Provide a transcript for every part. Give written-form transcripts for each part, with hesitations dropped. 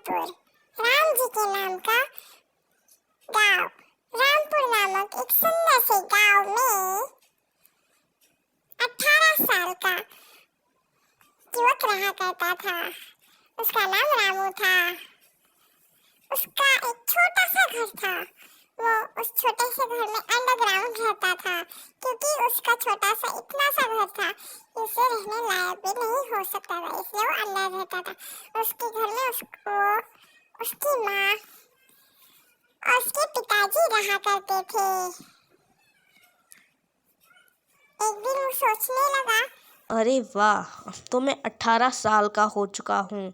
रामपुर, राम जी के नाम का गांव। रामपुर नामक एक सुंदर से गांव में 18 साल का युवक रहा करता था। उसका नाम रामू था। उसका एक छोटा सा घर था। वो उस छोटे से घर में अंडरग्राउंड रहता था, क्योंकि उसका छोटा सा इतना सा घर था कि उसे रहने लायक भी नहीं हो सकता था, इसलिए वो अंदर रहता था। उसके घर में उसकी माँ और उसके पिताजी रहा करते थे। एक दिन वो सोचने लगा, अरे वाह, अब तो मैं 18 साल का हो चुका हूँ,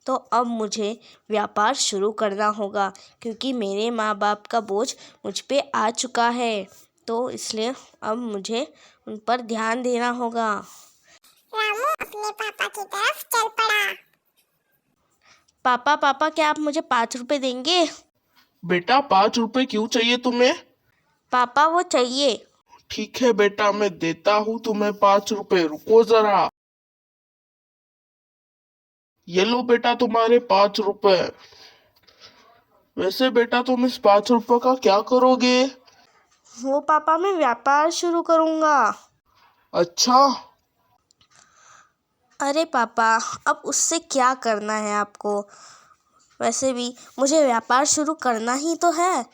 तो अब मुझे व्यापार शुरू करना होगा, क्योंकि मेरे माँ बाप का बोझ मुझ पे आ चुका है। तो इसलिए अब मुझे उन पर ध्यान देना होगा। रामू अपने पापा की तरफ चल पड़ा। पापा पापा, क्या आप मुझे 5 रुपए देंगे? बेटा, 5 रुपए क्यों चाहिए तुम्हें? पापा, वो चाहिए। ठीक है बेटा, मैं देता हूँ तुम्हें 5 रुपए। रुको जरा। ये लो बेटा, तुम्हारे 5 रुपए। वैसे बेटा, तुम इस 5 रुपए का क्या करोगे? वो पापा, मैं व्यापार शुरू करूँगा। अच्छा। अरे पापा, अब उससे क्या करना है आपको? वैसे भी मुझे व्यापार शुरू करना ही तो है,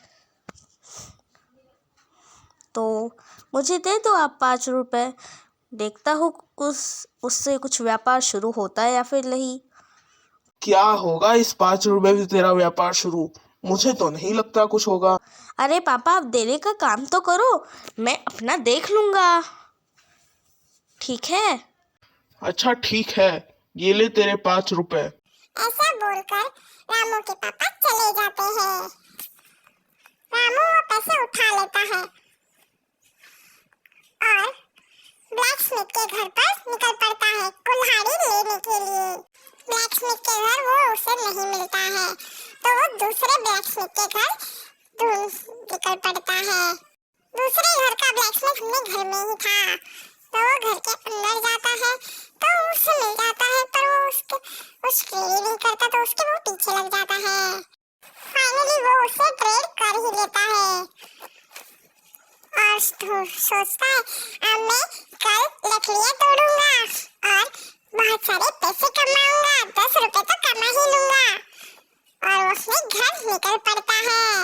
तो मुझे दे दो आप 5 रुपए। देखता हूँ उससे कुछ व्यापार शुरू होता है या फिर नहीं। क्या होगा इस 5 रुपए से तेरा व्यापार शुरू? मुझे तो नहीं लगता कुछ होगा। अरे पापा, आप देने का काम तो करो, मैं अपना देख लूँगा। ठीक है? अच्छा ठीक है, ये ले तेरे 5 रुपए। ऐसा बोलकर रामू के पापा चले जाते हैं। रामू वो पैसे उठा लेता है और ब्लैकस्मिथ के घर पर निकल पड़ता है कुल्हाड़ी लेने के लिए। ब्लैकस्मिथ के घर वो उसे नहीं मिलता है, तो वो दूसरे ब्लैकस्मिथ के घर ढूंढ निकल पड़ता है। दूसरे घर का ब्लैकस्मिथ अपने घर में ही था, तो वो घर के अंदर जाता है तो उससे मिल जाता है, पर वो उसके लिए नहीं करता, तो उसके वो पीछे लग जाता है। फाइनली वो उसे ट्रेड कर ही लेता है और सोचता है, अब मैं कल लकड़ियाँ तोड़ूंगा और बहुत सारे पैसे कमाऊंगा, 10 रुपए तो कमा ही लूंगा। और वो अपने घर निकल पड़ता है।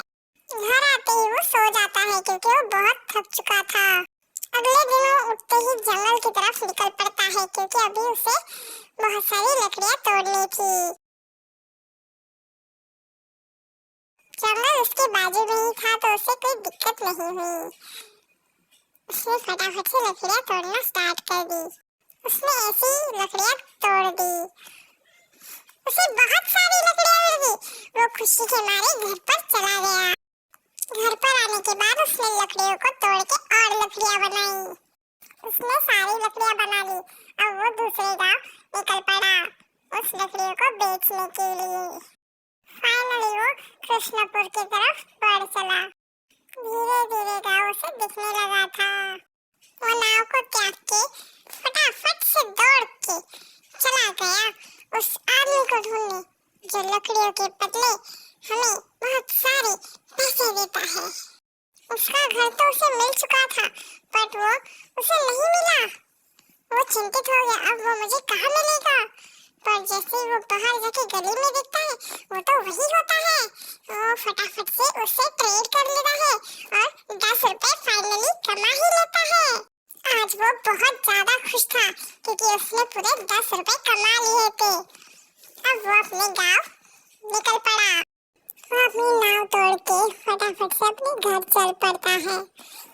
घर आते ही वो सो जाता है, क्योंकि वो बहुत थक चुका था। अगले दिन वो उठते ही जंगल की तरफ निकल पड़ता है, क्योंकि अभी उसे बहुत सारी लकड़ियाँ तोड़नी थी। जंगल उसके बाजू में ही था, तो उसे कोई दिक्कत नहीं हुई। उसने फटाफट से लकड़ियाँ तोड़ना स्टार्ट कर दी। उसने ऐसी लकड़ियाँ तोड़ दी, उसे बहुत सारी लकड़ियाँ मिल गई। वो खुशी के मारे घर पर चला गया। घर पर आने के बाद उसने लकड़ियों को तोड़ के और लकड़ियाँ बनाई। उसने सारी लकड़ियाँ बना ली। अब वो दूसरे गांव निकल पड़ा उस लकड़ियों को बेचने के लिए। फाइनली वो कृष्णपुर की तरफ बढ़ चला। धीरे धीरे गांव उसे दिखने लगा था। वो नाव को त्याग के फटाफट से दौड़ के चला गया उस आदमी को ढूंढने, जो लकड़ियों के बदले हमें बहुत सारे पैसे देता है। उसका घर तो उसे मिल चुका था, बट वो उसे नहीं मिला। वो चिंतित हो गया, अब वो मुझे कहाँ मिलेगा? पर जैसे ही वो बाहर जाके गली में देखता है, वो तो वही होता है। वो फटाफट से उससे ट्रेड कर लेता है और 10 रुपए फाइनली कमा ही लेता है। आज वो बहुत ज्यादा खुश था, क्योंकि उसने पूरे 10 रुपए कमा लिए थे। अब वो अपने गांव निकल पड़ा। वो अपनी नाव तोड़ के फटाफट से अपने घर चल पड़ता है,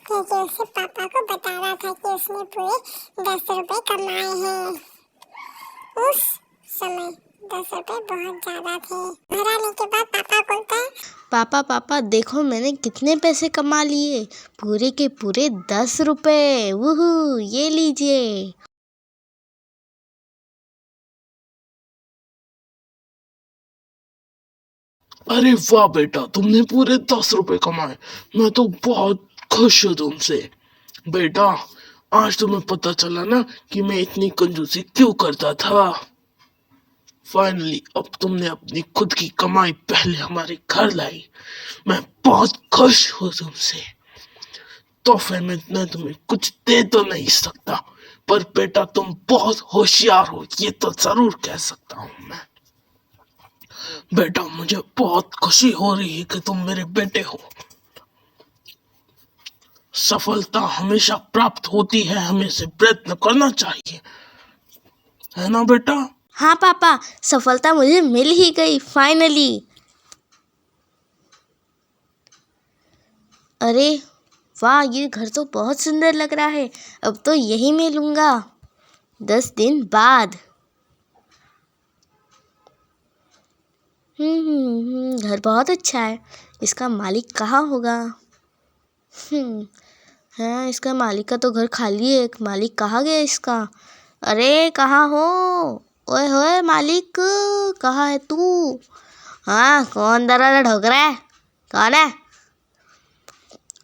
क्योंकि उसे पापा को बता रहा था कि उसने पूरे 10 रुपए कमाए हैं। उस समय 10 रुपए बहुत ज्यादा थे। घर आने के बाद पापा बोलता है, पापा पापा, देखो मैंने कितने पैसे कमा लिए, पूरे के पूरे 10 रुपए। वूहू, ये लीजिए। अरे वाह बेटा, तुमने पूरे 10 रुपए कमाए। मैं तो बहुत खुश हूँ तुमसे। बेटा, आज तुम्हें पता चला ना कि मैं इतनी कंजूसी क्यों करता था। फाइनली अब तुमने अपनी खुद की कमाई पहले हमारे घर लाई। मैं बहुत खुश हूँ तुमसे। तोहफे में मैं तुम्हें कुछ दे तो नहीं सकता, पर बेटा तुम बहुत होशियार हो, ये तो जरूर कह सकता हूँ मैं। बेटा मुझे बहुत खुशी हो रही है कि तुम मेरे बेटे हो। सफलता हमेशा प्राप्त होती है, हमें से प्रयत्न करना चाहिए, है ना बेटा? हाँ पापा, सफलता मुझे मिल ही गई फाइनली। अरे वाह, ये घर तो बहुत सुंदर लग रहा है। अब तो यही मैं लूँगा 10 दिन बाद। घर बहुत अच्छा है। इसका मालिक कहाँ होगा? हाँ, इसका मालिक का तो घर खाली है। मालिक कहाँ गया इसका? अरे कहाँ हो? ओए होए मालिक, कहाँ है तू? हाँ, कौन दरवाजा ठोक रहा है? कौन है?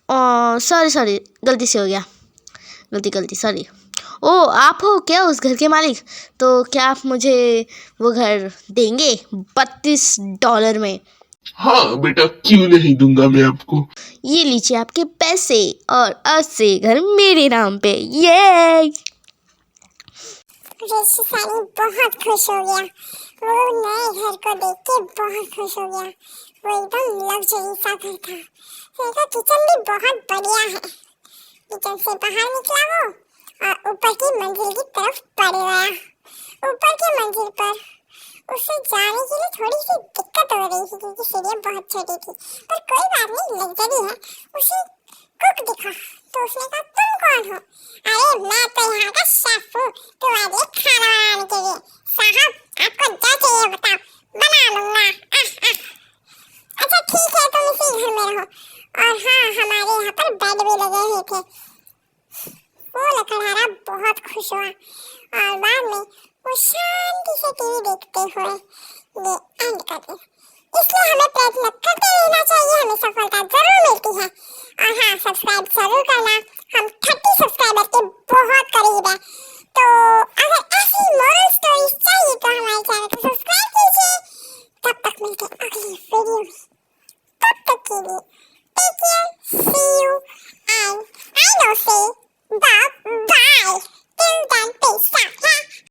ओ सॉरी, गलती से हो गया। गलती सॉरी। ओ आप हो क्या उस घर के मालिक? तो क्या आप मुझे वो घर देंगे $32 में? हाँ बेटा, क्यों नहीं दूंगा मैं आपको। ये लीजिए आपके पैसे, और अब से घर मेरे नाम पे। ये ऋषि सानी बहुत खुश हो गया। वो नए घर को देख के बहुत खुश हो गया। वो एकदम लग्जरी सा घर था। उसका किचन भी बहुत बढ़िया है। किचन से बाहर निकला वो और ऊपर की मंजिल की तरफ बढ़ गया। ऊपर की मंजिल पर उसे जाने के लिए थोड़ी सी दिक्कत हो रही थी क्योंकि सीढ़ियाँ बहुत छोटी थी, पर कोई बात नहीं, लग्जरी है। उसे कुक दिखा तो उसने कहा, तुम कौन हो? अरे मैं तो यहाँ का शेफ हूँ, तुम्हारे लिए खाना बनाने के लिए। साहब आपको क्या चाहिए बताओ, बना लूंगा। अच्छा ठीक है, तुम इसी घर में रहो। और हाँ, हमारे यहाँ पर बेड भी लगे हुए थे। वो लकड़हारा बहुत खुश हुआ और बाद में वो शांति से टीवी देखते हुए ये एंड कर दी। इसलिए हमें प्रयत्न करते रहना चाहिए, हमें सफलता जरूर मिलती है। और हाँ, सब्सक्राइब जरूर करना, हम 30 सब्सक्राइबर के बहुत करीब है। तो अगर ऐसी मोरल स्टोरीज चाहिए तो हमारे चैनल को सब्सक्राइब कीजिए। तब तक मिलते हैं अगली वीडियो में।